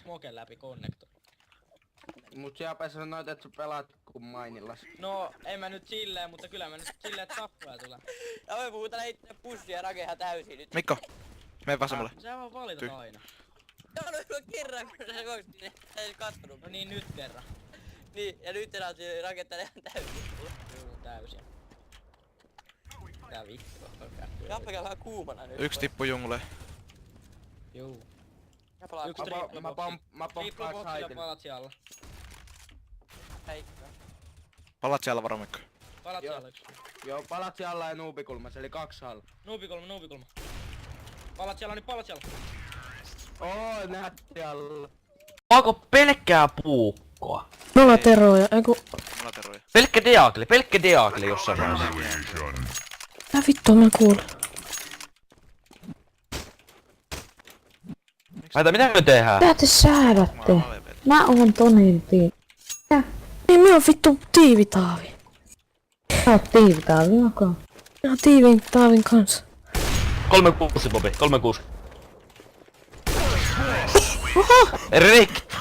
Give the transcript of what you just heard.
smoken läpi konnektor. Mut siellä sanoit, että sä pelaat kun mainillas. No, en mä nyt silleen, mutta kyllä mä nyt silleen, että tappuja tulee. Ja me puhutaan heittää pussia ja rakeha täysin nyt. Mikko, mene vasemmalle. Sä vaan valitat aina. Joo, no kerran kun sä juoksit, niin ei kattonut. No niin, nyt kerran. Niin, ja nyt enää rakentaa ihan täysin. Juu, täysin. Tää vittu. Jappa käy vähän kuumana nyt. Yksi tippu jungle. Juu. Jappa laittaa. Yksi Mä pomppaan triple ja saitin. palatsi alla. Heikkoa. Palat siellä varo Mikko. Palatsi Joo. alla yksi. Joo, palatsi alla ja nuubikulmas, eli 2 alla. Nuubikulma. Palatsi alla, niin palatsi alla. Oo, nähti alla. Onko pelkkää puukkoa? Nolla teroja, eiku... Mulla teroja. Pelkkä diakli jossain vaiheessa. Mitä vittua mä kuulen? Mitä me tehdään? Mitä te säädätte? Mä oon AVP. Mä oon Tonilti. Mitä? Niin me on vittu tiivitaavi. Sä oot tiivitaavi, okei. Mä oon tiivin taavin kanssa. 3-6 Bobi, 3-6. Oho! Rekt!